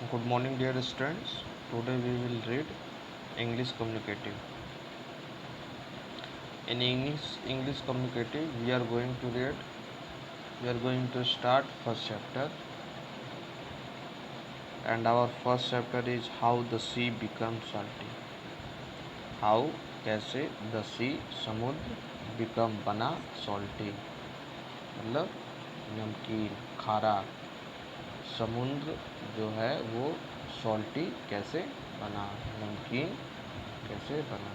Good morning, dear students. Today we will read English Communicative. In English Communicative, we are going to start first chapter, and our first chapter is how the sea becomes salty. How कैसे the sea समुद्र become बना salty मतलब नमकीन खारा, समुद्र जो है वो सॉल्टी कैसे बना, नमकीन कैसे बना।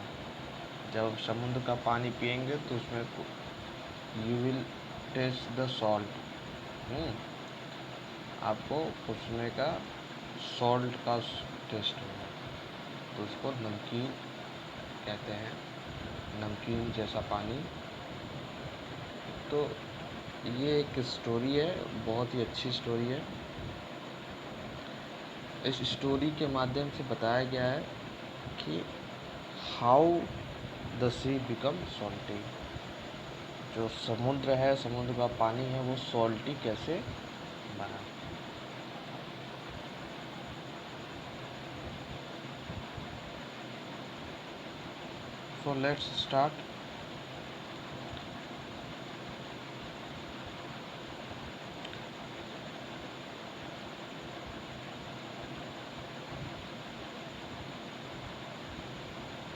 जब समुद्र का पानी पिएंगे तो उसमें you will taste the salt. आपको उसमें का सॉल्ट का टेस्ट होगा, तो उसको नमकीन कहते हैं, नमकीन जैसा पानी। तो ये एक स्टोरी है, बहुत ही अच्छी स्टोरी है। इस स्टोरी के माध्यम से बताया गया है कि how the sea become salty, जो समुद्र है, समुद्र का पानी है, वो सॉल्टी कैसे बना। So let's start.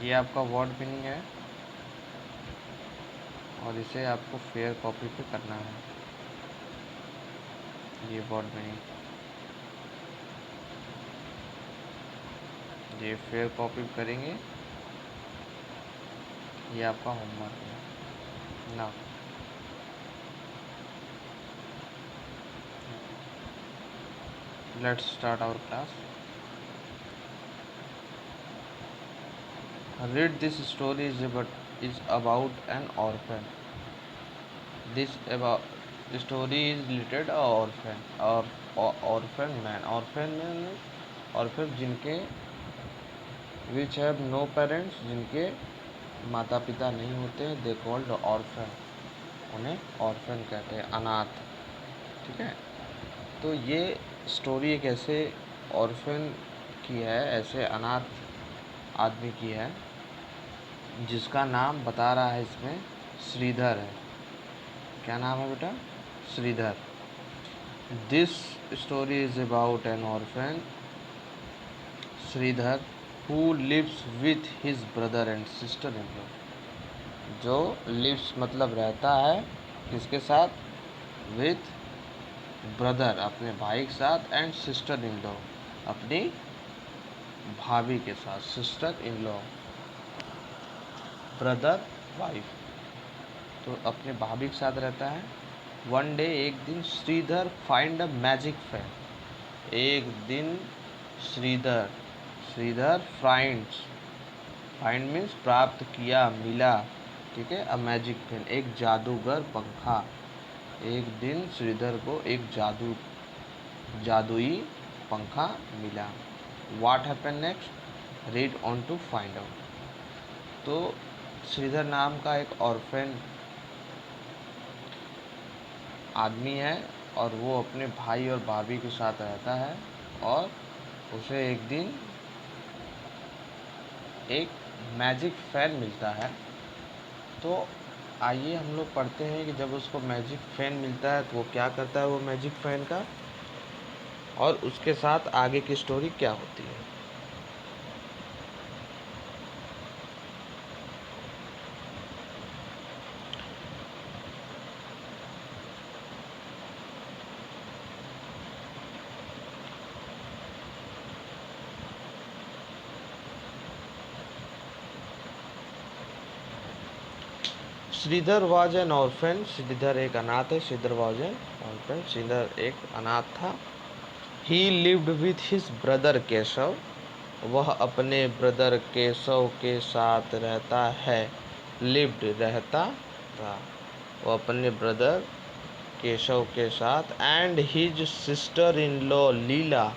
ये आपका वर्ड मीनिंग है और इसे आपको फेयर कॉपी पे करना है। ये वर्ड मीनिंग, ये फेयर कॉपी करेंगे, ये आपका होमवर्क है ना। Let's start our class. Read this story is about an orphan. This about story is related a orphan orphan man. Orphan man orphan जिनके which have no parents, जिनके माता पिता नहीं होते हैं, they called orphan, उन्हें orphan कहते हैं, अनाथ। ठीक है, तो ये स्टोरी एक ऐसे orphan की है, ऐसे अनाथ आदमी की है जिसका नाम बता रहा है इसमें श्रीधर है। क्या नाम है बेटा? Shridhar. This story is about an orphan Shridhar who lives with his brother and sister in law. जो लिव्स मतलब रहता है किसके साथ? विथ ब्रदर, अपने भाई के साथ, एंड सिस्टर इन लॉ, अपनी भाभी के साथ। Sister in law, brother, wife, तो अपने भाभी के साथ रहता है। वन डे, एक दिन, Shridhar find a magic pen. एक दिन श्रीधर फाइंड मीन्स प्राप्त किया, मिला। ठीक है, अ मैजिक पेन, एक जादूगर पंखा। एक दिन श्रीधर को एक जादुई पंखा मिला। What happen next, read on to find out. तो श्रीधर नाम का एक ऑर्फन आदमी है और वो अपने भाई और भाभी के साथ रहता है, और उसे एक दिन एक मैजिक फैन मिलता है। तो आइए हम लोग पढ़ते हैं कि जब उसको मैजिक फैन मिलता है तो वो क्या करता है, वो मैजिक फैन का, और उसके साथ आगे की स्टोरी क्या होती है। Shridhar was an orphan. Shridhar एक अनाथ है। Shridhar was an orphan, Shridhar एक अनाथ था। He lived with his brother Keshav. वह अपने ब्रदर केशव के साथ रहता है। लिव्ड रहता था, वो अपने ब्रदर केशव के साथ। And his sister in law Leela,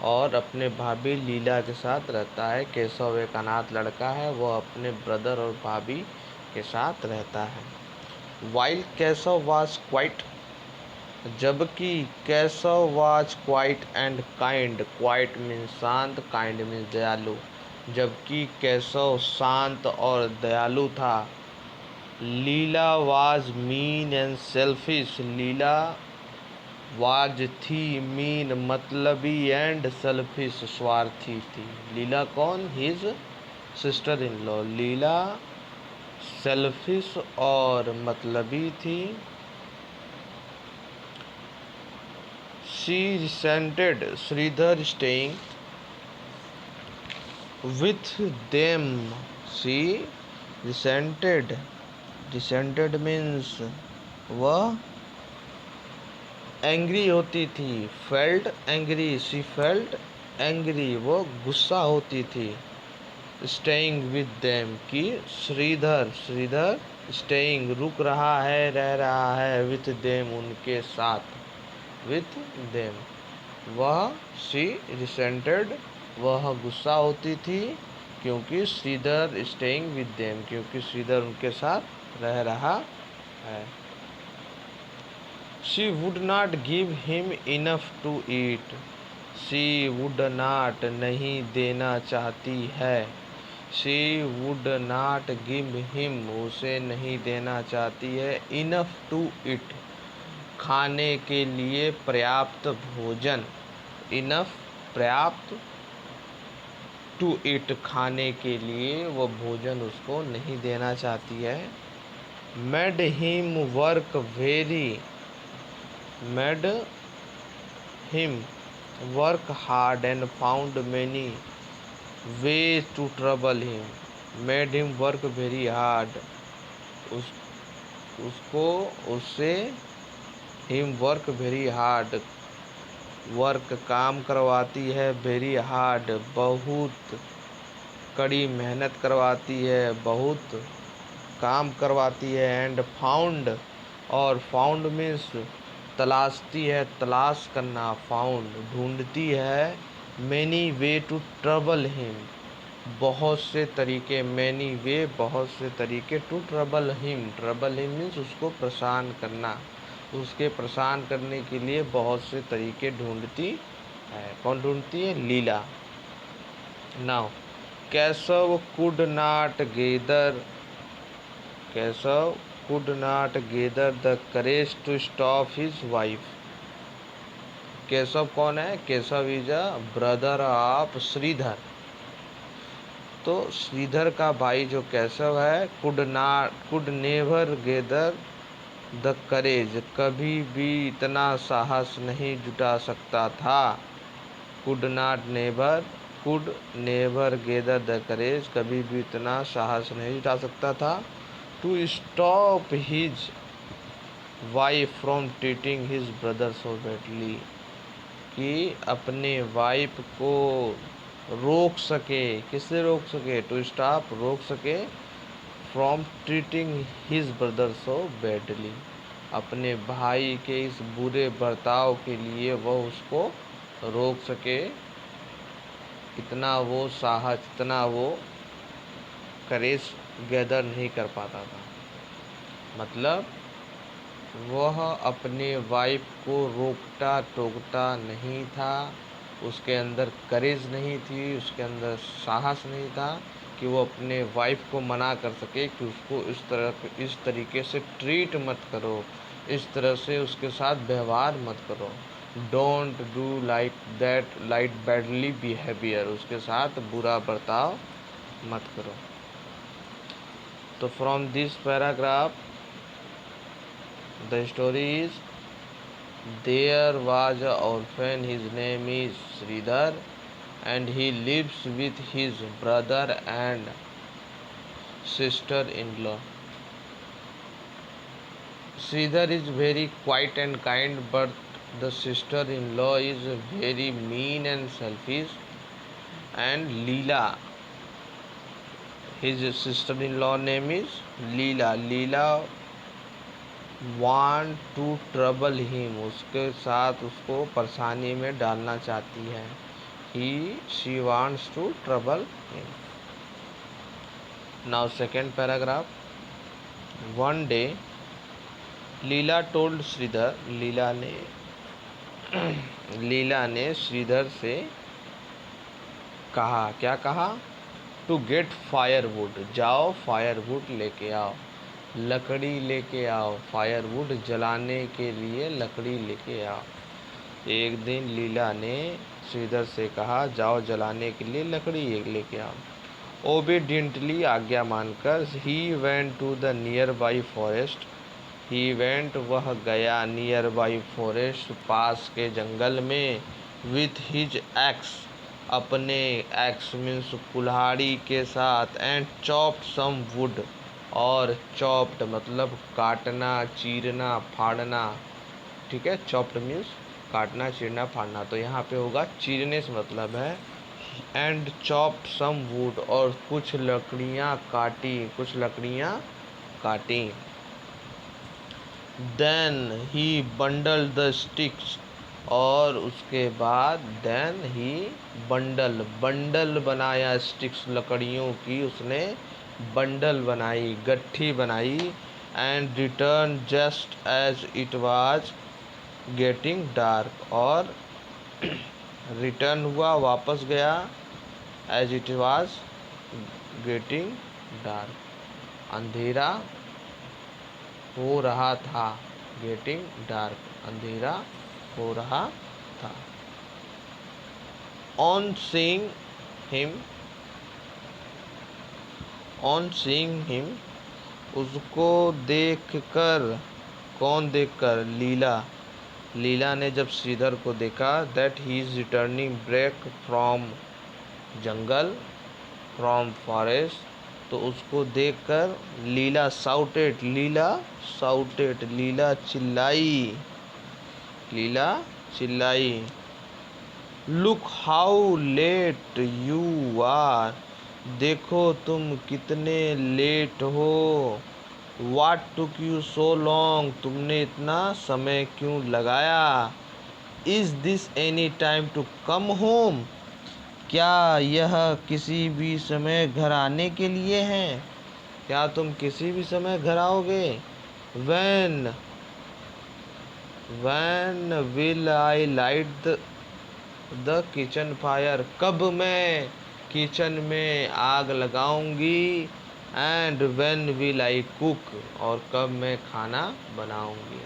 और अपने भाभी लीला के साथ रहता है। केशव एक अनाथ लड़का है, वह अपने ब्रदर और भाभी के साथ रहता है। वाइल केशव वॉज क्वाइट जबकि Keshav was quiet and kind. Quiet means शांत, kind means दयालु. जबकि केशव शांत और दयालु था. लीला was mean and selfish. Leela was थी mean मतलबी and selfish स्वार्थी थी. लीला कौन? His sister in law. Leela selfish और मतलबी थी. She resented Sridhar staying with them. She resented. Resented means वह एंग्री होती थी. Felt angry. She felt angry. वो गुस्सा होती थी. Staying with them कि श्रीधर staying रुक रहा है, रह रहा है. With them उनके साथ. With them. वह she resented वह गुस्सा होती थी क्योंकि श्रीधर staying with them क्योंकि श्रीधर उनके साथ रह रहा है. She would not give him enough to eat. She would not नहीं देना चाहती है. She would not give him उसे नहीं देना चाहती है. Enough to eat खाने के लिए पर्याप्त भोजन. Enough पर्याप्त. To eat खाने के लिए वो भोजन उसको नहीं देना चाहती है. Made him work very. Made him work hard and found many ways to trouble him. Made him work very hard. उससे him work very hard. Work काम करवाती है. very hard बहुत कड़ी मेहनत करवाती है. बहुत काम करवाती है. and found और found means तलाशती है. तलाश करना. found ढूंढती है. many way to trouble him बहुत से तरीके. many way बहुत से तरीके. to trouble him means उसको परेशान करना. उसके परेशान करने के लिए बहुत से तरीके ढूंढती है. कौन ढूंढती है? Leela. Now Keshav could not gather the courage to stop his wife. Keshav कौन है? Keshav is a brother of Shridhar. तो श्रीधर का भाई जो केशव है could never gather the courage कभी भी इतना साहस नहीं जुटा सकता था. could never gather the courage कभी भी इतना साहस नहीं जुटा सकता था. to stop his wife from treating his brother so badly कि अपने वाइफ को रोक सके. किससे रोक सके? टू स्टॉप रोक सके. From treating his brother so badly अपने भाई के इस बुरे बर्ताव के लिए वह उसको रोक सके. इतना वो साहस, इतना वो करेज गैदर नहीं कर पाता था. मतलब वह अपने वाइफ को रोकता टोकता नहीं था. उसके अंदर करेज नहीं थी. उसके अंदर साहस नहीं था कि वो अपने वाइफ को मना कर सके कि उसको इस तरीके से ट्रीट मत करो. इस तरह से उसके साथ व्यवहार मत करो. Don't do like that like badly behaviour उसके साथ बुरा बर्ताव मत करो. तो from this paragraph the story is there was an orphan. His name is Sridhar and he lives with his brother and sister-in-law. Sridhar is very quiet and kind, but the sister-in-law is very mean and selfish. And Leela, his sister-in-law name is Leela want to trouble him उसके साथ उसको परेशानी में डालना चाहती है. she wants to trouble him. Now second paragraph. One day Leela told Shridhar, लीला ने श्रीधर से कहा, क्या कहा? टू गेट फायरवुड, जाओ फायरवुड लेके आओ, लकड़ी लेके आओ, फायरवुड जलाने के लिए लकड़ी लेके आओ। एक दिन लीला ने श्रीधर से कहा, जाओ जलाने के लिए लकड़ी लेके आओ। ओबीडियंटली, आज्ञा मानकर, he went to the nearby forest, he went, वह गया, नियर बाई फॉरेस्ट, पास के जंगल में, विथ हिज एक्स, अपने एक्स मीन्स कुल्हाड़ी के साथ, एंड चॉप्ड सम वुड, और चॉप्ड मतलब काटना, चीरना, फाड़ना, ठीक है। चॉप्ड मीन्स काटना, चीरना, फाड़ना, तो यहाँ पे होगा चीरने से मतलब है। एंड चॉप्ड सम वुड, और कुछ लकड़ियाँ काटी, कुछ लकड़ियाँ काटी। Then he bundle the sticks, और उसके बाद देन ही बंडल बनाया, स्टिक्स लकड़ियों की उसने बंडल बनाई, गट्ठी बनाई। And return just as it was getting dark, और रिटर्न हुआ, वापस गया, as it was getting dark, अंधेरा हो रहा था, गेटिंग डार्क, अंधेरा हो रहा था। ऑन सीइंग हिम, उसको देखकर, कौन देखकर? लीला ने जब श्रीधर को देखा, that he is returning back from jungle, from forest, तो उसको देखकर लीला साउटेड, लीला चिल्लाई, look how late you are, देखो तुम कितने लेट हो। What took you so long, तुमने इतना समय क्यों लगाया। Is this any time to come home, क्या यह किसी भी समय घर आने के लिए है? क्या तुम किसी भी समय घर आओगे? When will I light the kitchen fire, कब मैं किचन में आग लगाऊंगी। And when will I cook, और कब मैं खाना बनाऊंगी।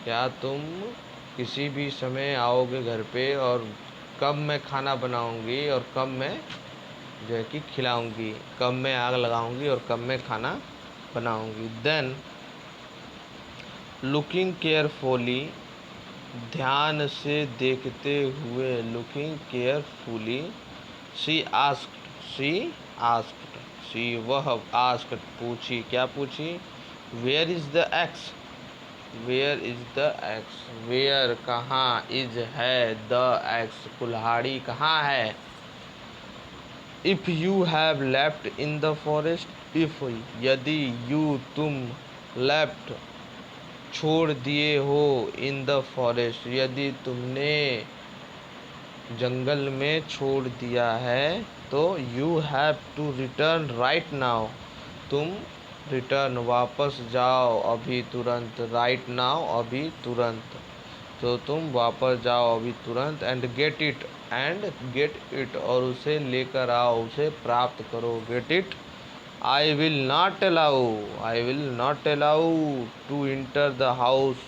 क्या तुम किसी भी समय आओगे घर पे, और कब मैं खाना बनाऊंगी, और कब मैं जो है कि खिलाऊंगी, कब मैं आग लगाऊंगी, और कब मैं खाना बनाऊंगी। देन लुकिंग केयरफुली, ध्यान से देखते हुए, लुकिंग केयरफुली, वह आस्क्ड, पूछी, क्या पूछी? Where is the axe, where कहाँ, इज है, द एक्स कुल्हाड़ी कहाँ है। If you have left in the forest, if यदि, यू तुम, लेफ्ट छोड़ दिए हो, इन द फॉरेस्ट यदि तुमने जंगल में छोड़ दिया है, तो you have to return right now, तुम रिटर्न वापस जाओ अभी तुरंत, राइट नाउ अभी तुरंत, तो तुम वापस जाओ अभी तुरंत। एंड गेट इट, और उसे लेकर आओ, उसे प्राप्त करो, get it. I will not allow to enter the house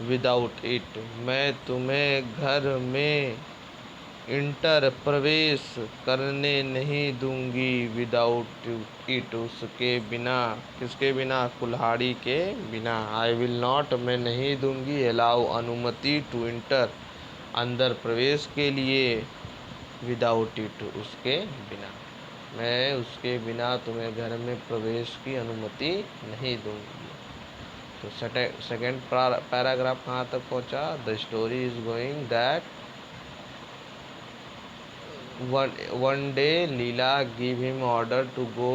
without it, मैं तुम्हें घर में प्रवेश करने नहीं दूंगी, विदाउट इट, उसके बिना, किसके बिना? कुल्हाड़ी के बिना। आई विल नॉट, मैं नहीं दूंगी, अलाउ, अनुमति, टू इंटर, अंदर प्रवेश के लिए, विदाउट इट, उसके बिना, मैं उसके बिना तुम्हें घर में प्रवेश की अनुमति नहीं दूंगी। तो सेकेंड पैराग्राफ कहाँ तक पहुँचा? The story is going that one day Leela gave him order to go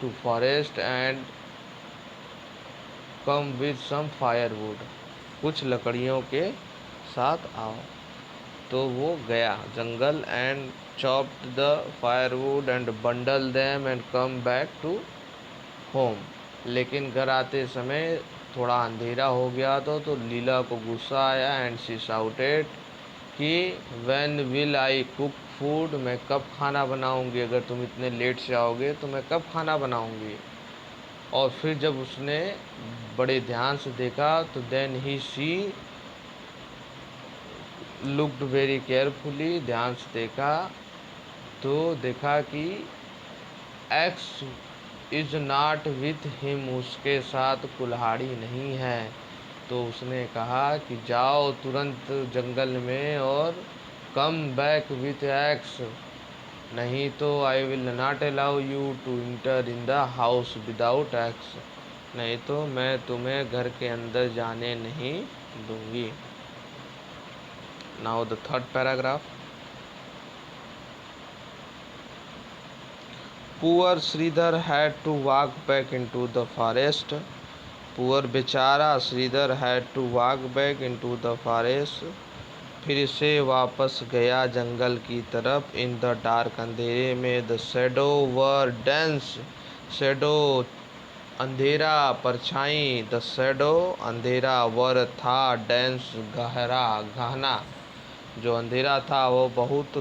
to forest and come with some firewood, कुछ लकड़ियों के साथ आओ। तो वो गया जंगल, and chopped the firewood and bundled them and come back to home, लेकिन घर आते समय थोड़ा अंधेरा हो गया तो लीला को गुस्सा आया एंड शी शाउटेड कि when will I cook food, मैं कब खाना बनाऊंगी, अगर तुम इतने लेट से आओगे तो मैं कब खाना बनाऊंगी। और फिर जब उसने बड़े ध्यान से देखा तो then he she looked very carefully, ध्यान से देखा तो देखा कि axe is not with him, उसके साथ कुल्हाड़ी नहीं है। तो उसने कहा कि जाओ तुरंत जंगल में और कम बैक विथ एक्स, नहीं तो I will not allow you to enter in the house without axe, नहीं तो मैं तुम्हें घर के अंदर जाने नहीं दूंगी। Now the third paragraph. Poor Shridhar had to walk back into the forest, poor बेचारा Shridhar had to walk back into the forest, फिर से वापस गया जंगल की तरफ। इन द डार्क, अंधेरे में। The shadow were dense, shadow अंधेरा, परछाई। द शैडो अंधेरा, वर था, डेंस गहरा गहना, जो अंधेरा था वो बहुत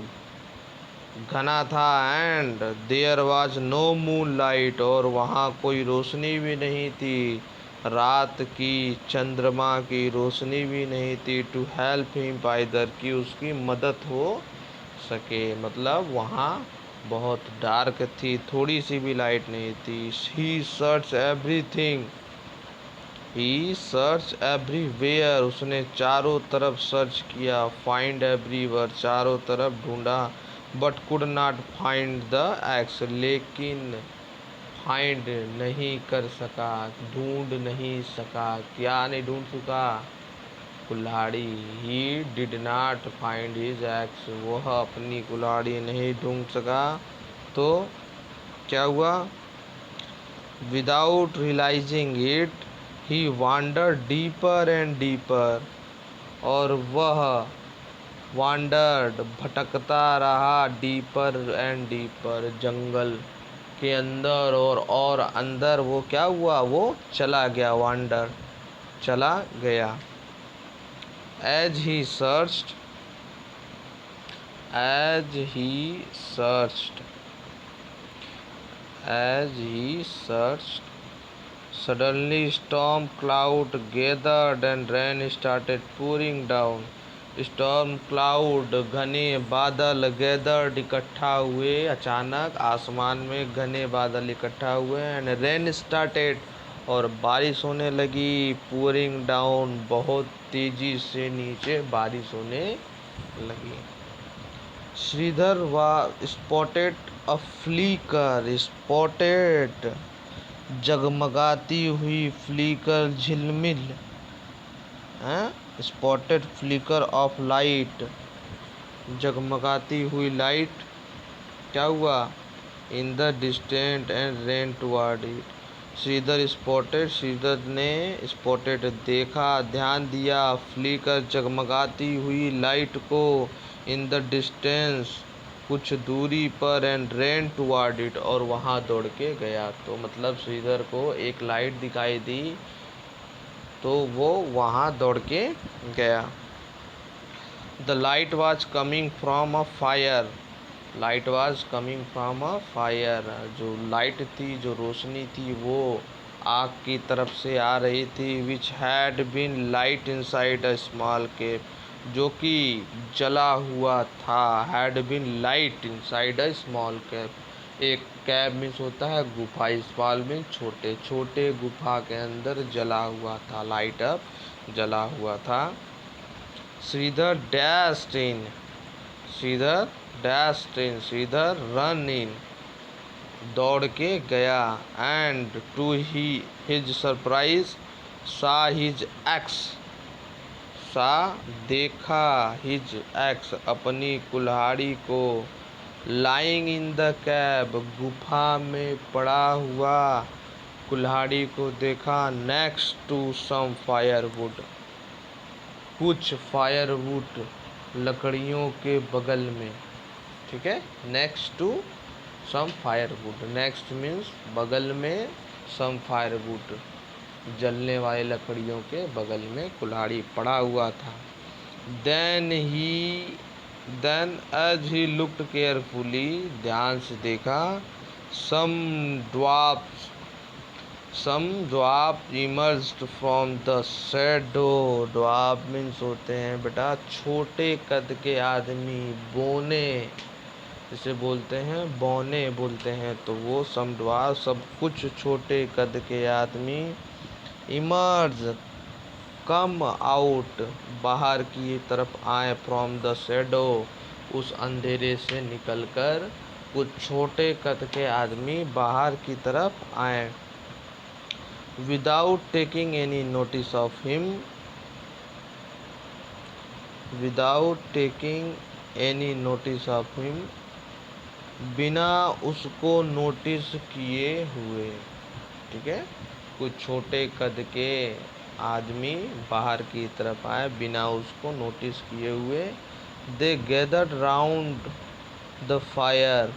घना था। And there was no moonlight, और वहाँ कोई रोशनी भी नहीं थी, रात की चंद्रमा की रोशनी भी नहीं थी। टू हेल्प हिम बाइदर, की उसकी मदद हो सके, मतलब वहाँ बहुत डार्क थी, थोड़ी सी भी लाइट नहीं थी। ही सर्च एवरीथिंग, ही सर्च एवरीवेयर, उसने चारों तरफ सर्च किया। फाइंड एवरीवेयर, चारों तरफ ढूंढा। But could not find the x, लेकिन फाइंड नहीं कर सका, ढूंढ नहीं सका। क्या नहीं ढूंढ सका? कुल्हाड़ी। He did not find his axe, वह अपनी कुल्हाड़ी नहीं ढूंढ सका। तो क्या हुआ? Without realizing it he wandered deeper and deeper, और वह वांडर्ड भटकता रहा, डीपर एंड डीपर, जंगल के अंदर और अंदर। वो क्या हुआ? वो चला गया, वांडर, चला गया। As he searched, as he searched, as he searched, suddenly storm cloud gathered and rain started pouring down. Storm cloud, घने बादल, गैदर्ड, इकट्ठा हुए, अचानक आसमान में घने बादल इकट्ठा हुए। एंड रेन स्टार्टेड, और बारिश होने लगी। पूरिंग डाउन, बहुत तेजी से नीचे बारिश होने लगी। श्रीधर व स्पॉटेड अ फ्लीकर, स्पॉटेड जगमगाती हुई, फ्लीकर झिलमिल, स्पॉटेड फ्लिकर ऑफ लाइट, जगमगाती हुई लाइट। क्या हुआ? In the distant and ran toward it. Shridhar spotted, Shridhar ने स्पॉटेड देखा, ध्यान दिया, फ्लिकर जगमगाती हुई लाइट को। इन द डिस्टेंस, कुछ दूरी पर। एंड रेन टुवर्ड इट, और वहाँ दौड़ के गया। तो मतलब श्रीधर को एक लाइट दिखाई दी तो वो वहाँ दौड़ के गया। The light was coming from a fire, light was coming from a fire, जो लाइट थी, जो रोशनी थी, वो आग की तरफ से आ रही थी। Which had been light inside a small cave, जो कि जला हुआ था। Had been light inside a small cave, एक कैब मीन्स होता है गुफा, स्मॉल मीन्स छोटे, छोटे गुफा के अंदर जला हुआ था, लाइट अप, जला हुआ था। Shridhar dashed in, Shridhar dashed in, Shridhar ran in, दौड़ के गया। And to he his surprise saw his ex, saw देखा, हिज एक्स अपनी कुल्हाड़ी को। लाइंग इन द कैब, गुफा में पड़ा हुआ, कुल्हाड़ी को देखा। नेक्स्ट टू सम फायरवुड, कुछ फायरवुड, लकड़ियों के बगल में। ठीक है, next to some firewood, next means बगल में, सम फायरवुड, जलने वाली लकड़ियों के बगल में कुल्हाड़ी पड़ा हुआ था। Then as he looked carefully, ध्यान से देखा, some dwarfs emerged from the shadow. Dwarf means होते हैं बेटा छोटे कद के आदमी, बोने जिसे बोलते हैं, बौने बोलते हैं, तो वो सम ड्वार्फ, सब कुछ छोटे कद के आदमी, इमर्ज कम आउट, बाहर की तरफ आए, फ्रॉम द शैडो, उस अंधेरे से निकलकर कुछ छोटे कद के आदमी बाहर की तरफ आए। Without taking any notice of him, बिना उसको नोटिस किए हुए। ठीक है, कुछ छोटे कद के आदमी बाहर की तरफ आए बिना उसको नोटिस किए हुए। दे गैदर्ड राउंड द फायर,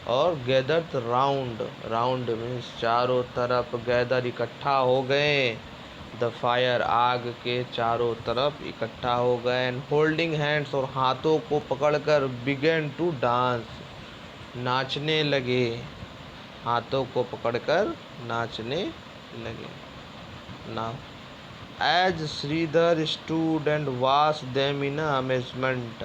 और गैदर्ड राउंड मीन्स चारों तरफ, गैदर इकट्ठा हो गए, द फायर आग के चारों तरफ इकट्ठा हो गए। एंड होल्डिंग हैंड्स, और हाथों को पकड़कर, बिगेन टू डांस, नाचने लगे, हाथों को पकड़कर नाचने लगे। Now as Shridhar stood and watched them in amazement,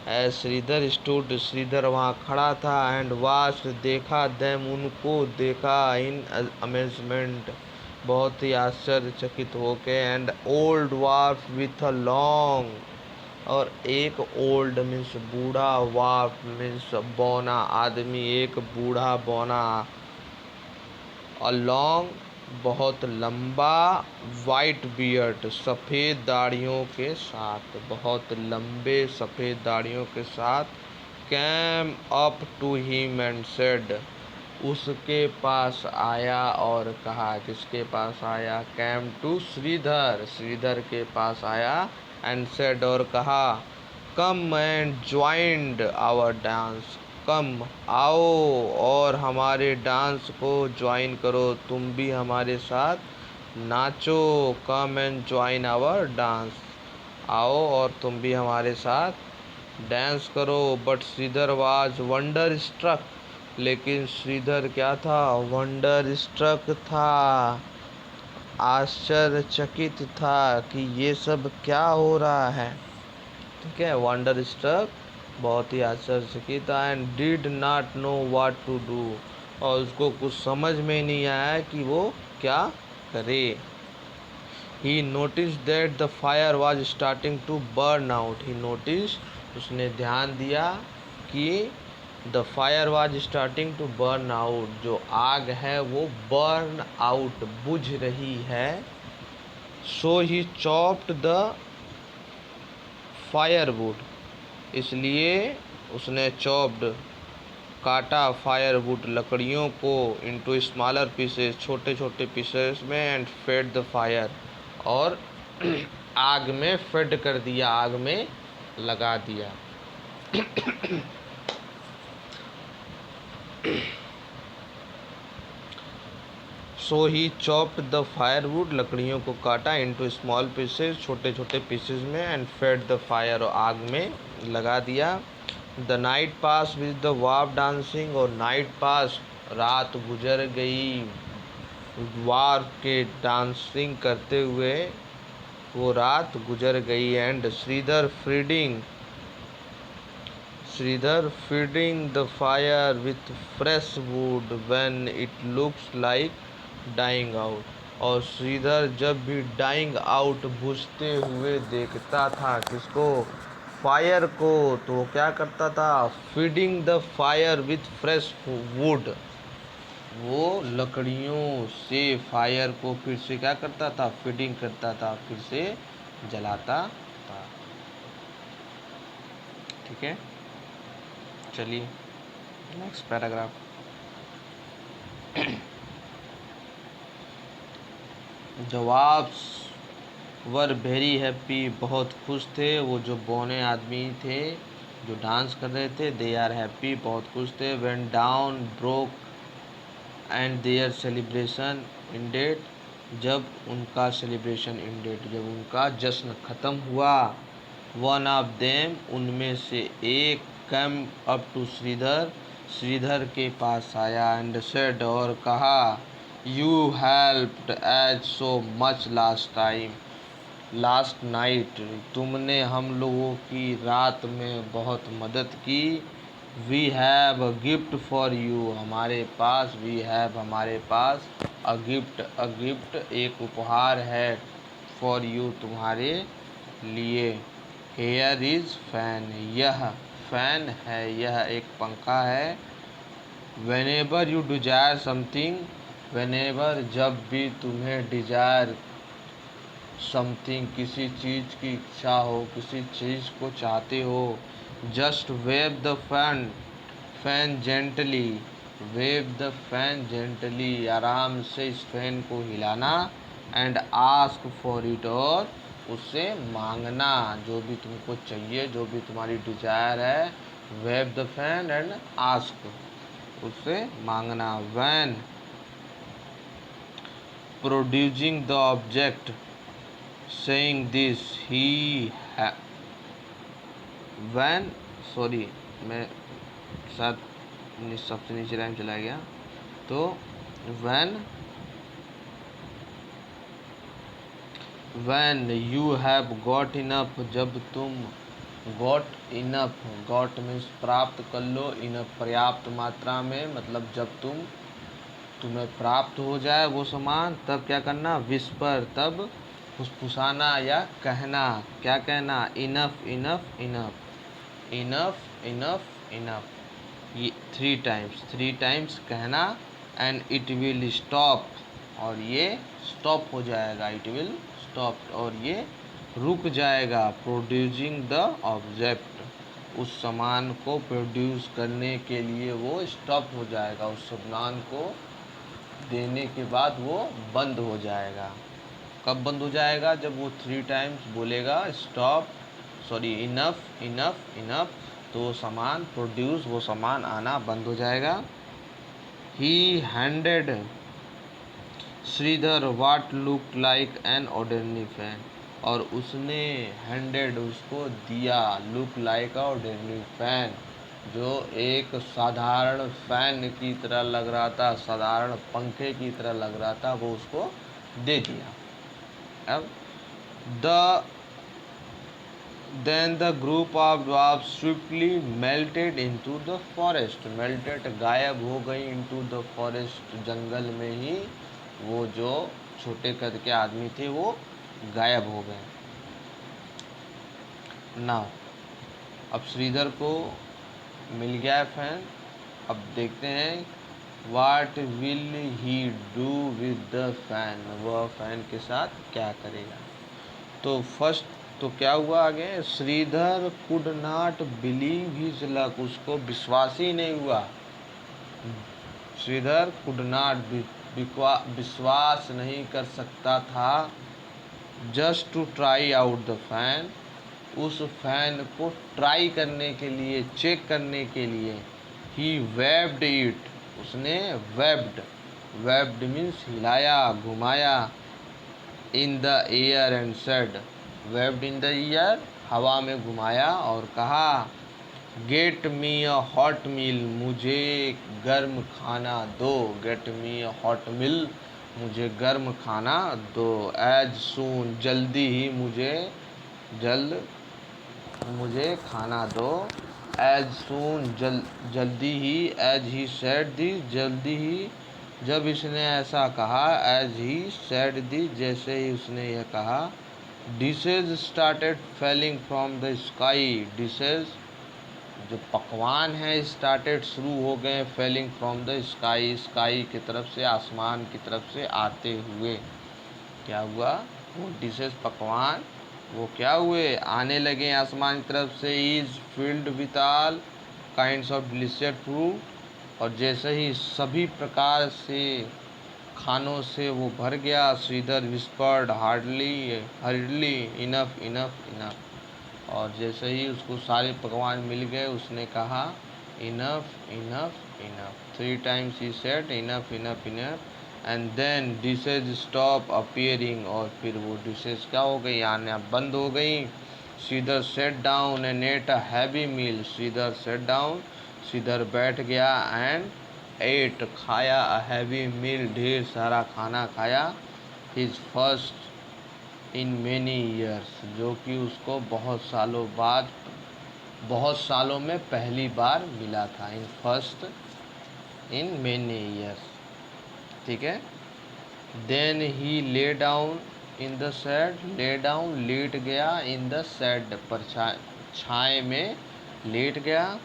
as Shridhar stood, Shridhar वहाँ खड़ा था, एंड वॉच्ड देखा, देम उनको देखा, इन अमेजमेंट बहुत ही आश्चर्यचकित होके, and old Wharf with a long, और एक ओल्ड मीन्स बूढ़ा, वार्फ मीन्स बौना आदमी, एक बूढ़ा बौना, अ लॉन्ग बहुत लंबा, वाइट बियर्ड सफ़ेद दाढ़ियों के साथ, बहुत लंबे सफ़ेद दाढ़ियों के साथ, came up to him and said, उसके पास आया और कहा, किसके पास आया, कैम टू श्रीधर, श्रीधर के पास आया, एंड सेड और कहा, come and joined our dance, come आओ और हमारे डांस को ज्वाइन करो, तुम भी हमारे साथ नाचो, come and join our dance, आओ और तुम भी हमारे साथ डांस करो। But Shridhar was wonder struck, लेकिन श्रीधर क्या था, वंडर स्ट्रक था, आश्चर्यचकित था कि ये सब क्या हो रहा है। ठीक है, वंडर स्ट्रक बहुत ही आश्चर्यचकित था, and did not know what to do, और उसको कुछ समझ में नहीं आया कि वो क्या करे। He notice that the fire was starting to burn out, he notice, उसने ध्यान दिया कि the fire was starting to burn out, जो आग है वो बर्न आउट, बुझ रही है। So he chopped the firewood, इसलिए उसने चॉप्ड काटा, फायरवुड लकड़ियों को, इनटू स्मॉलर पीसेस, छोटे छोटे पीसेस में, एंड फेड द फायर, और आग में फेड कर दिया, आग में लगा दिया। सो ही चॉप्ड द फायरवुड, लकड़ियों को काटा, इनटू स्मॉल पीसेस, छोटे छोटे पीसेस में, एंड फेड द फायर, और आग में लगा दिया। The night pass with the Wharf dancing, और नाइट पास, रात गुजर गई वार्फ के डांसिंग करते हुए, वो रात गुजर गई। And Shridhar feeding the fire with fresh wood when it looks like dying out, और श्रीधर जब भी डाइंग आउट, बुझते हुए देखता था, किसको, फायर को, तो वो क्या करता था, feeding the fire with fresh would, वो लकड़ियों से फायर को फिर से क्या करता था, फीडिंग करता था, फिर से जलाता था। ठीक है, चलिए नेक्स्ट पैराग्राफ। जवाब्स वर वेरी हैप्पी, बहुत खुश थे, वो जो बौने आदमी थे जो डांस कर रहे थे, दे आर हैप्पी, बहुत खुश थे। When dawn broke and their celebration ended, जब उनका सेलिब्रेशन एंडेड, जब उनका जश्न ख़त्म हुआ, वन ऑफ देम, उनमें से एक, come up to Shridhar, Shridhar के पास आया, एंड सेड, और कहा, you helped us so much last time, last night, तुमने हम लोगों की रात में बहुत मदद की। We have a gift for you, हमारे पास, वी हैव, हमारे पास, अ गिफ्ट, अ गिफ्ट, एक उपहार है, फॉर यू, तुम्हारे लिए। हेयर इज फैन, यह फैन है, यह एक पंखा है। Whenever you desire something, whenever, जब भी तुम्हें डिजायर समथिंग, किसी चीज़ की इच्छा हो, किसी चीज़ को चाहते हो, just wave the fan, fan gently, wave the fan gently, आराम से इस फैन को हिलाना, एंड आस्क फॉर इट, और उससे मांगना, जो भी तुमको चाहिए, जो भी तुम्हारी डिजायर है, wave the fan and ask, उससे मांगना। When producing the object, saying this, he when, sorry, मैं शायद सबसे नीचे लाइन चला गया, तो when you have got enough, जब तुम, got enough, got मीन्स प्राप्त कर लो, enough पर्याप्त मात्रा में, मतलब जब तुम्हें प्राप्त हो जाए वो सामान, तब क्या करना, विस्पर, तब फुसफुसाना या कहना, क्या कहना, enough, enough, enough, enough, enough, enough, ये थ्री टाइम्स कहना, एंड इट विल स्टॉप, और ये स्टॉप हो जाएगा, इट विल स्टॉप, और ये रुक जाएगा, प्रोड्यूसिंग द ऑब्जेक्ट, उस सामान को प्रोड्यूस करने के लिए वो स्टॉप हो जाएगा, उस सामान को देने के बाद वो बंद हो जाएगा। कब बंद हो जाएगा, जब वो थ्री टाइम्स बोलेगा, stop, sorry, enough, enough, enough, तो वो सामान प्रोड्यूस, वो सामान आना बंद हो जाएगा। He handed Shridhar what look like an ordinary fan, और उसने हैंडेड, उसको दिया, लुक लाइक ऑर्डिनरी फैन, जो एक साधारण फैन की तरह लग रहा था, साधारण पंखे की तरह लग रहा था, वो उसको दे दिया। अब the then the group of dwarfs swiftly melted into the forest, melted, गायब हो गई, into the forest, जंगल में ही वो जो छोटे कद के आदमी थे वो गायब हो गए। नाउ अब श्रीधर को मिल गया फैन, अब देखते हैं what will he do with the fan, वह फैन के साथ क्या करेगा। तो फर्स्ट तो क्या हुआ आगे, Shridhar could not believe his luck, उसको विश्वास ही नहीं हुआ, श्रीधर कुड नॉट, विश्वास नहीं कर सकता था, just to try out the fan, उस फैन को ट्राई करने के लिए, चेक करने के लिए, ही वेब्ड इट, उसने वेब्ड, वेब्ड मीन्स हिलाया, घुमाया, in the air and said, waved in the air, हवा में घुमाया और कहा, गेट मी अ हॉट मील, मुझे गर्म खाना दो, गेट मी अ हॉट मील, मुझे गर्म खाना दो, एज सून, जल्दी ही, मुझे खाना दो, एज सून, जल्दी ही, एज ही सेड दिस, जल्दी ही, जब इसने ऐसा कहा, एज ही सेड दिस, जैसे ही उसने यह कहा, dishes started falling from the sky, dishes जो पकवान हैं स्टार्टेड शुरू हो गए, falling from the sky, sky की तरफ से, आसमान की तरफ से आते हुए, क्या हुआ, वो डिशेज पकवान वो क्या हुए, आने लगे आसमान की तरफ से, is filled with all kinds of delicious fruit, और जैसे ही सभी प्रकार से खानों से वो भर गया, Shridhar whispered hardly, hardly, enough, enough, enough, और जैसे ही उसको सारे पकवान मिल गए, उसने कहा, enough, enough, enough, three times he said, enough, enough, enough, and then dishes stop appearing, और फिर वो डिशेज क्या हो गई, आना बंद हो गई। Shridhar sat down and ate a heavy meal, Shridhar sat down, Shridhar बैठ गया, एंड एट खाया, अ हैवी मील ढेर सारा खाना खाया, his first in many years, जो कि उसको बहुत सालों बाद, बहुत सालों में पहली बार मिला था, in first in many years. ठीक है। Then he lay down in the shade, lay down लेट गया, इन द शेड पर छाए में लेट गया,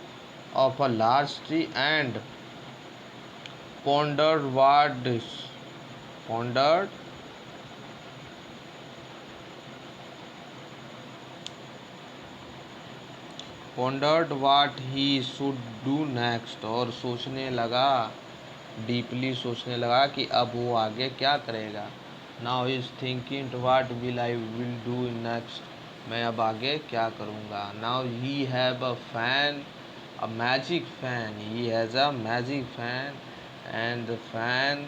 of a large tree, and pondered what this, pondered pondered what he should do next, और सोचने लगा, डीपली सोचने लगा कि अब वो आगे क्या करेगा। Now is thinking what will I will do next, मैं अब आगे क्या करूँगा। Now he have a fan, a magic fan, he has a magic fan, and the fan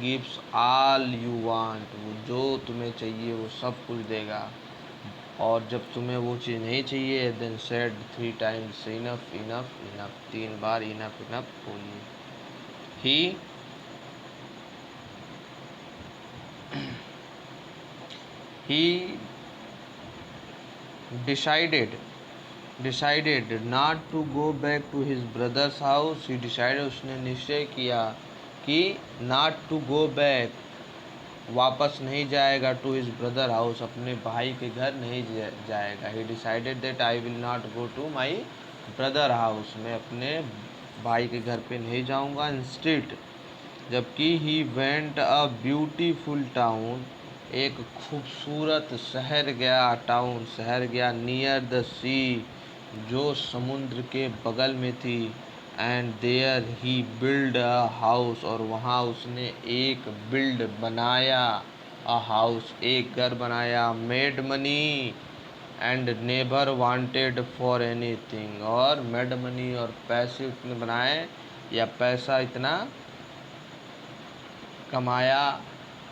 gives all you want, वो जो तुम्हें चाहिए वो सब कुछ देगा। और जब तुम्हें वो चीज़ नहीं चाहिए, then said three times enough enough enough, 3 बार इनफ इनफ बोलिए। He he decided not to go back to his brother's house, he decided, उसने निश्चय किया कि not to go back, वापस नहीं जाएगा, टू हिज ब्रदर हाउस, अपने भाई के घर नहीं जाएगा। He decided that I will not go to my brother house, मैं अपने भाई के घर पे नहीं जाऊंगा। इंस्टेड, जबकि he went a beautiful town, एक खूबसूरत शहर गया, टाउन शहर गया, नियर द सी, जो समुद्र के बगल में थी, and there he build a house, और वहाँ उसने एक बिल्ड बनाया, अ हाउस एक घर बनाया, made money and never wanted for anything, और मेड मनी और पैसे उतने बनाए, या पैसा इतना कमाया,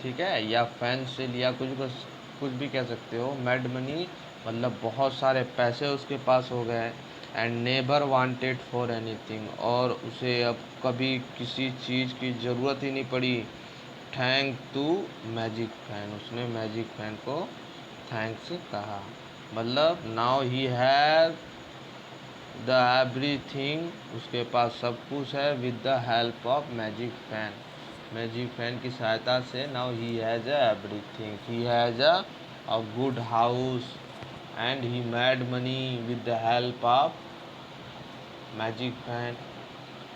ठीक है, या फैन से लिया, कुछ भी कह सकते हो। मेड मनी मतलब बहुत सारे पैसे उसके पास हो गए, and never wanted for anything, और उसे अब कभी किसी चीज़ की ज़रूरत ही नहीं पड़ी। थैंक टू मैजिक फैन, उसने मैजिक फैन को थैंक्स कहा। मतलब now he have the everything, उसके पास सब कुछ है, with the help of magic fan, magic fan की सहायता से। Now he has everything, he has a good house, and he made money with the help of magic fan,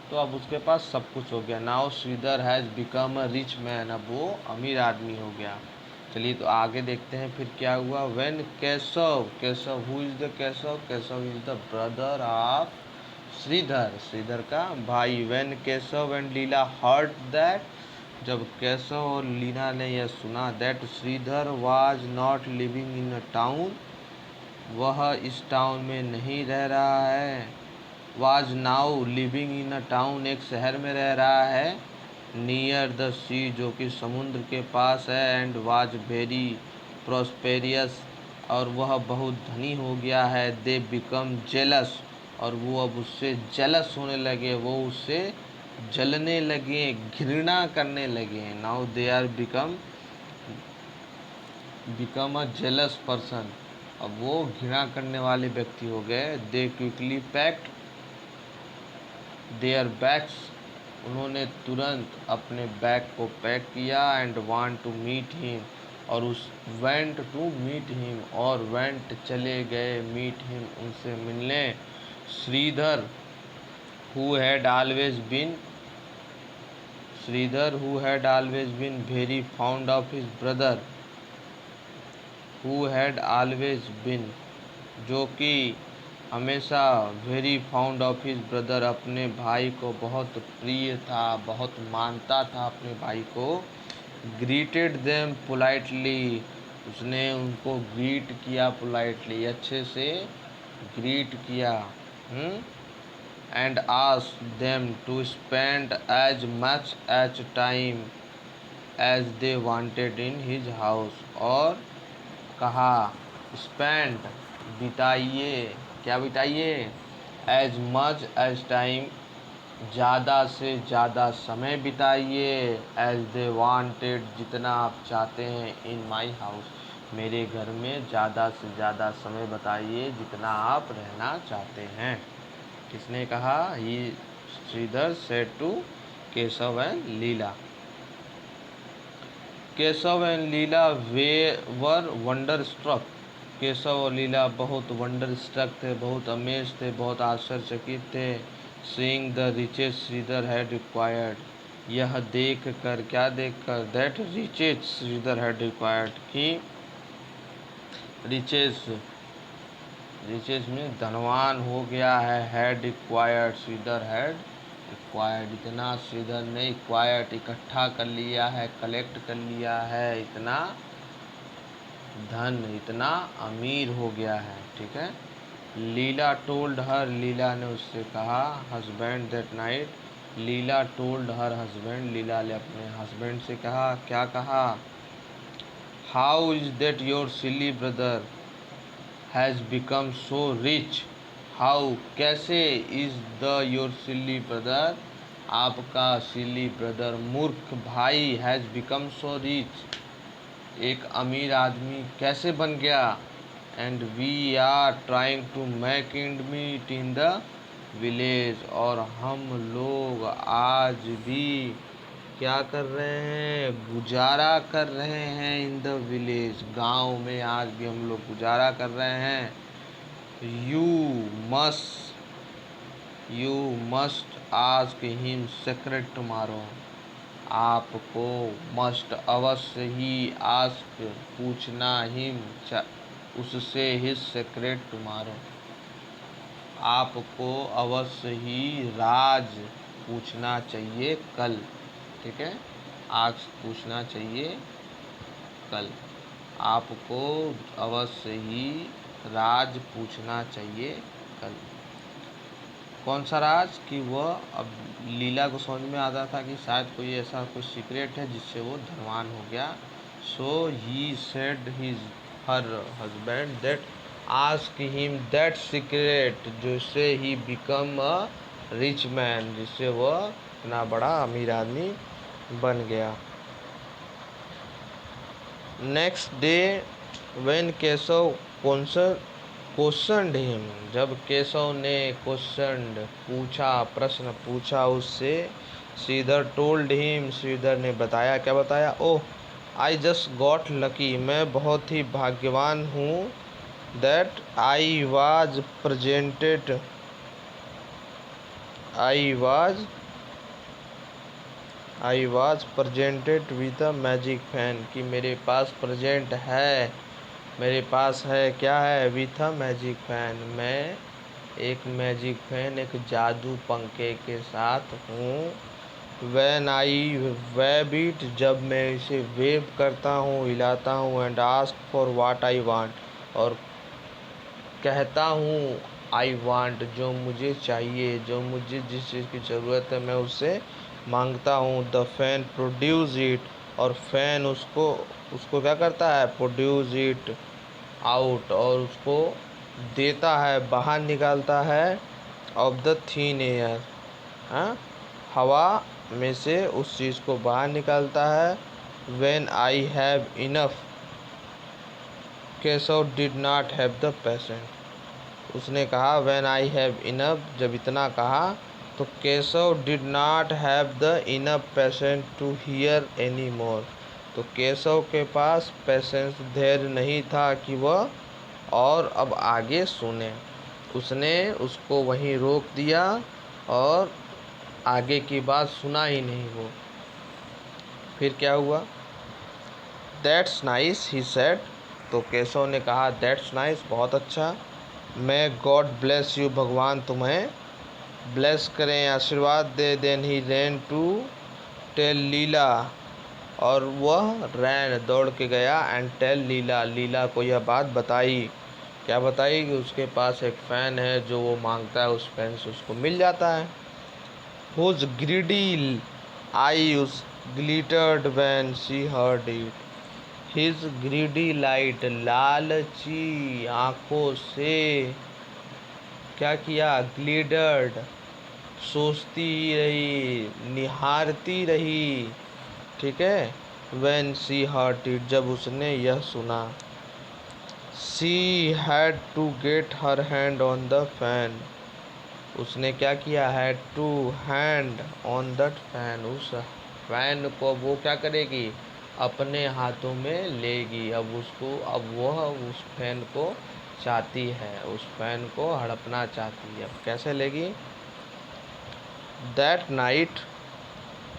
तो अब उसके पास सब कुछ हो गया। Now Shridhar has become a rich man, अब वो अमीर आदमी हो गया। चलिए तो आगे देखते हैं फिर क्या हुआ। When Keshav, Keshav who is the Keshav, Keshav is the brother of Shridhar, Shridhar का भाई। When Keshav and Leela heard that, जब केशव और लीना ने यह सुना, that Shridhar was not living in a town, वह इस टाउन में नहीं रह रहा है, was now living in a town, एक शहर में रह रहा है, नियर द सी, जो कि समुद्र के पास है, एंड वाज वेरी प्रोस्पेरियस, और वह बहुत धनी हो गया है। दे बिकम जेलस, और वो अब उससे जेलस होने लगे, वो उससे जलने लगे, घृणा करने लगे। Now they are become a jealous person, अब वो घृणा करने वाले व्यक्ति हो गए। They quickly packed their bags, उन्होंने तुरंत अपने बैग को पैक किया, and want to meet him, और उस वेंट टू मीट हिम, और वेंट चले गए, मीट हिम उनसे मिलने। Shridhar who had always been, Shridhar who had always been very found of his brother, who had always been, जो कि हमेशा very found of his brother, अपने भाई को बहुत प्रिय था, बहुत मानता था अपने भाई को। ग्रीटेड देम पोलाइटली, उसने उनको ग्रीट किया पोलाइटली, अच्छे से ग्रीट किया। And asked them to spend as much as time as they wanted in his house, और कहा स्पेंड बिताइए, क्या बिताइए, एज मच एज टाइम, ज़्यादा से ज़्यादा समय बिताइए, एज दे वांटेड, जितना आप चाहते हैं, इन माई हाउस, मेरे घर में ज़्यादा से ज़्यादा समय बिताइए जितना आप रहना चाहते हैं। किसने कहा? He Shridhar said to Keshav and Leela. Keshav and Leela were wonder struck. Keshav और लीला बहुत वंडर स्ट्रक थे, बहुत अमेज थे, बहुत आश्चर्यचकित थे। Seeing the riches Shridhar had required, यह देख कर, क्या देख कर, that riches Shridhar had required, कि रिचेस, रिचेस में धनवान हो गया है, had required, Shridhar had required, इतना श्रीधर ने रिक्वायर्ड, इकट्ठा कर लिया है, कलेक्ट कर लिया है, इतना धन, इतना अमीर हो गया है। ठीक है। लीला टोल्ड हर, लीला ने उससे कहा, husband that night, Leela told her husband, Leela ने अपने हस्बैंड से कहा, क्या कहा? How is that your silly brother has become so rich, how, कैसे, is the your silly brother, आपका सिली ब्रदर, मूर्ख भाई, हैज़ बिकम सो रिच, एक अमीर आदमी कैसे बन गया, and we are trying to make and meet in the village, और हम लोग आज भी क्या कर रहे हैं? गुजारा कर रहे हैं, इन द विलेज, गांव में आज भी हम लोग गुजारा कर रहे हैं। You must ask him secret tomorrow, आपको मस्ट, अवश्य ही, आस्क, पूछना, हिम, उससे, हिज सेक्रेट टुमारो, आपको अवश्य ही राज पूछना चाहिए कल। ठीक है। आज पूछना चाहिए कल, आपको अवश्य ही राज पूछना चाहिए कल। कौन सा राज? कि वह, अब लीला को समझ में आता था कि शायद कोई ऐसा कोई सीक्रेट है जिससे वो धनवान हो गया। So he said his her husband that ask him that secret, जिससे he become a rich man, जिससे वह इतना बड़ा अमीर आदमी बन गया। Next day when Keshav questioned him, जब केशव ने क्वेश्चनड, पूछा, प्रश्न पूछा उससे, श्रीधर टोल्ड हिम, श्रीधर ने बताया, क्या बताया? ओह, आई जस्ट गॉट लकी, मैं बहुत ही भाग्यवान हूँ, that I was presented with a magic fan, कि मेरे पास प्रेजेंट है, मेरे पास है, क्या है? विथ अ मैजिक फैन, मैं एक मैजिक फैन, एक जादू पंखे के साथ हूँ। व्हेन आई वेव इट, जब मैं इसे वेव करता हूँ, हिलाता हूँ, and ask for what I want, और कहता हूँ आई वांट, जो मुझे चाहिए, जो मुझे जिस चीज़ की ज़रूरत है, मैं उससे मांगता हूँ। द फैन प्रोड्यूस इट, और फैन उसको क्या करता है? प्रोड्यूस इट आउट, और उसको देता है, बाहर निकालता है, ऑफ द थिन एयर, हाँ, हवा में से उस चीज़ को बाहर निकालता है। When I have enough, Keshav did not have the patient, उसने कहा व्हेन आई हैव इनफ, जब इतना कहा, तो Keshav did not have the enough patient to hear any more, तो केशव के पास पेशेंस, धैर्य नहीं था कि वह और अब आगे सुने। उसने उसको वहीं रोक दिया और आगे की बात सुना ही नहीं वो। फिर क्या हुआ? दैट्स नाइस, ही सेड, तो केशव ने कहा दैट्स नाइस, बहुत अच्छा। मैं गॉड ब्लेस यू, भगवान तुम्हें ब्लेस करें, आशीर्वाद दे। Then he ran to tell Leela, और वह रैन, दौड़ के गया, एंड टेल लीला, लीला को यह बात बताई। क्या बताई? कि उसके पास एक फ़ैन है, जो वो मांगता है उस फैन से उसको मिल जाता है। Whose greedy eyes glittered when she heard it. His greedy light, लालची आंखों से क्या किया, ग्लिडर्ड, सोचती ही रही, निहारती रही, ठीक है। when she heard it, जब उसने यह सुना। she had to get her hand on the fan, उसने क्या किया, had to hand on that fan, उस फैन को वो क्या करेगी, अपने हाथों में लेगी। अब वह उस फैन को चाहती है, उस फैन को हड़पना चाहती है। अब कैसे लेगी। That night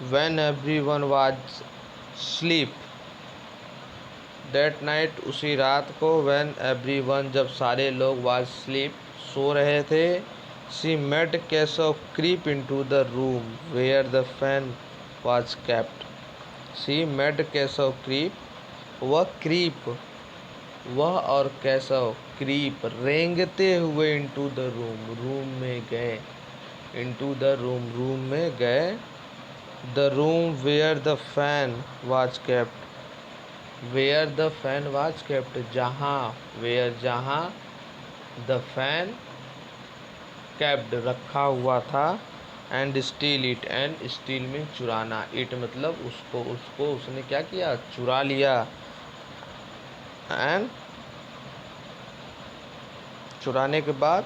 when everyone was sleep, that night उसी रात को, व्हेन एवरीवन जब सारे लोग वाज स्लीप सो रहे थे, she made Keshav creep into the room where the fan was kept. She made Keshav creep, वह और केशव क्रीप, रेंगते हुए into the room में गए, into the room में गए, the room where the fan was kept, where the fan was kept, जहाँ the fan kept रखा हुआ था, and still it, and steel में चुराना, इट मतलब उसको उसने क्या किया, चुरा लिया। एंड चुराने के बाद,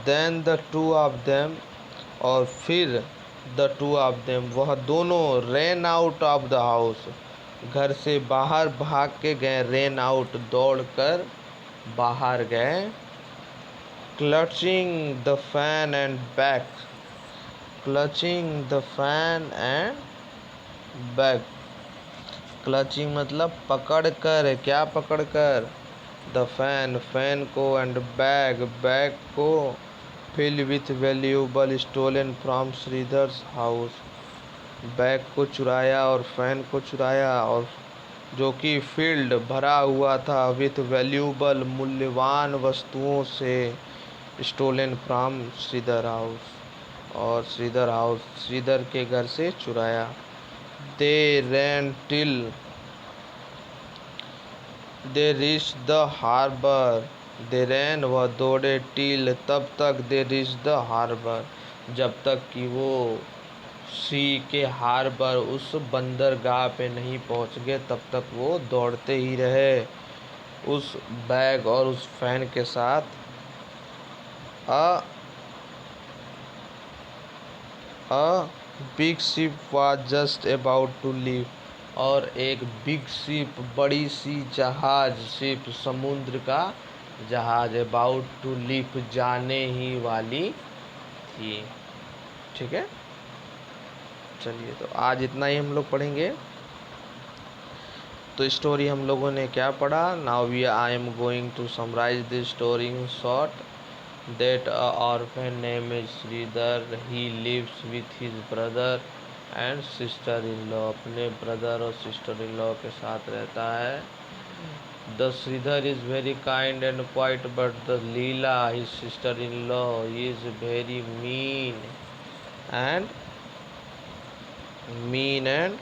then the two of them, और फिर द टू ऑफ देम, वह दोनों, ran out of the house, घर से बाहर भाग के गए, रेन आउट दौड़ कर बाहर गए, clutching the fan and back, clutching the fan and back, clutching मतलब पकड़ कर, क्या पकड़ कर, द फैन को, एंड बैग को, fill with valuable stolen from Shridhar's house, bag को चुराया और फैन को चुराया, और जो कि फील्ड भरा हुआ था, विथ वैल्यूबल मूल्यवान वस्तुओं से, स्टोलन फ्रॉम श्रीधर हाउस, और श्रीधर के घर से चुराया। They ran till they reach the harbour, they ran वह दौड़े, टिल तब तक, दे रीच द हार्बर जब तक कि वो सी के हार्बर, उस बंदरगाह पे नहीं पहुंच गए, तब तक वो दौड़ते ही रहे उस बैग और उस फैन के साथ। A big ship was just about to leave, और एक बिग शिप, बड़ी सी जहाज, शिप समुद्र का जहाज, अबाउट टू लीव जाने ही वाली थी, ठीक है। चलिए, तो आज इतना ही हम लोग पढ़ेंगे। तो स्टोरी हम लोगों ने क्या पढ़ा, now we I am going to summarise this story in short. That a orphan named Sridhar, he lives with his brother and sister-in-law, अपने ब्रदर और sister-in-law के साथ रहता है। The Sridhar is very kind and quiet, but the Leela, his sister-in-law, is very and mean and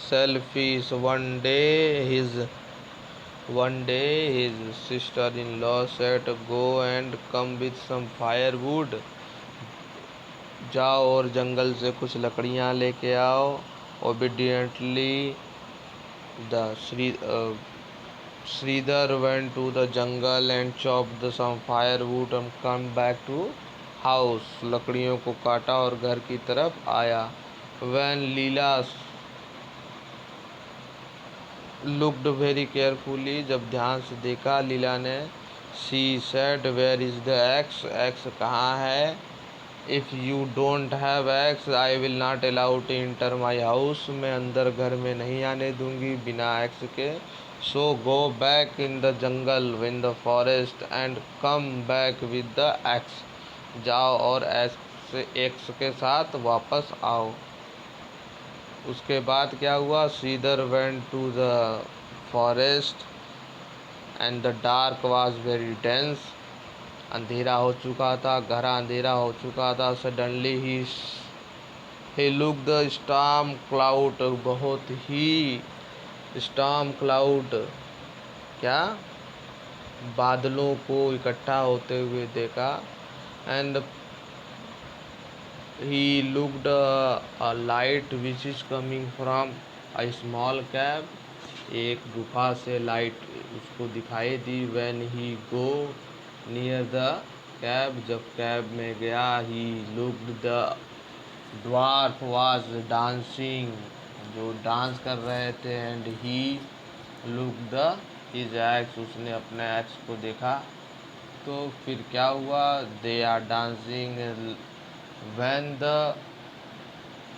selfish. One day his sister-in-law said, "Go and come with some firewood." जाओ और जंगल से कुछ लकड़ियाँ लेके आओ। Obediently, the Sridhar went to the jungle and chopped some firewood and come back to house. लकड़ियों को काटा और घर की तरफ आया। When Leela looked very carefully, जब ध्यान से देखा लीला ने, she said, "Where is the axe? Axe कहाँ है? If you don't have axe, I will not allow to enter my house." मैं अंदर घर में नहीं आने दूंगी बिना एक्स के। So go back in the jungle, in the forest, and come back with the axe. जाओ और एक्स के साथ वापस आओ। उसके बाद क्या हुआ, Shridhar went to the forest and the dark was very dense, अंधेरा हो चुका था, गहरा अंधेरा हो चुका था। Suddenly he looked the storm cloud, बहुत ही storm cloud क्या बादलों को इकट्ठा होते हुए देखा। And he looked a light which is coming from a small cave। एक गुफा से लाइट उसको दिखाई दी। when he go near the cave, जब कैब में गया। he looked the dwarf was dancing, जो डांस कर रहे थे। and he looked the his axe, उसने अपने एक्स को देखा। तो फिर क्या हुआ, they are dancing when the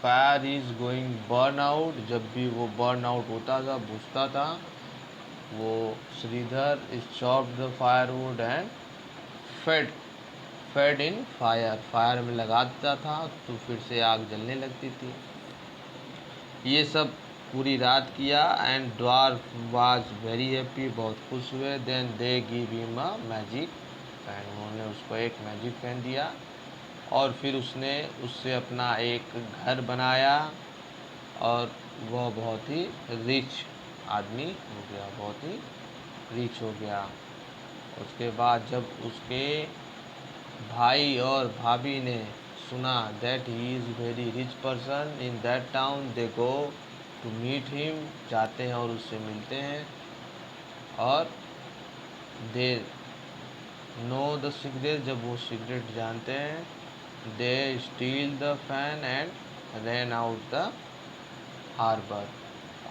fire is going burn out, जब भी वो बर्न आउट होता था, बुझता था, वो Shridhar is chop the firewood and fed fed in fire, fire में लगा देता था तो फिर से आग जलने लगती थी। ये सब पूरी रात किया। And dwarf was very happy, बहुत खुश हुए। Then they give him a magic pen, उन्होंने उसको एक मैजिक पेन दिया। और फिर उसने उससे अपना एक घर बनाया और वह बहुत ही रिच आदमी हो गया, बहुत ही रिच हो गया। उसके बाद जब उसके भाई और भाभी ने सुना that he is very rich person in that town, they go to meet him, जाते हैं और उससे मिलते हैं। और दे नो द सीक्रेट, जब वो सीक्रेट जानते हैं। They steal the fan and ran out the harbour,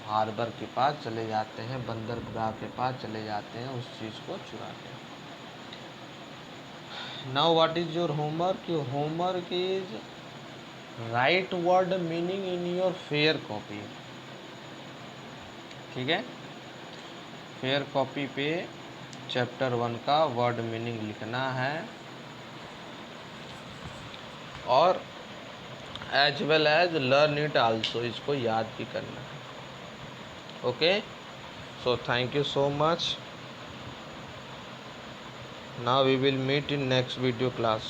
harbour के पास चले जाते हैं, बंदरगाह के पास चले जाते हैं उस चीज़ को चुरा के। Now what is your homework? Your homework is right word meaning in your fair copy. ठीक है, फेयर कॉपी पे चैप्टर 1 का वर्ड मीनिंग लिखना है और as well as learn it also, इसको याद भी करना है। Okay, so thank you so much. Now we will meet in next video class.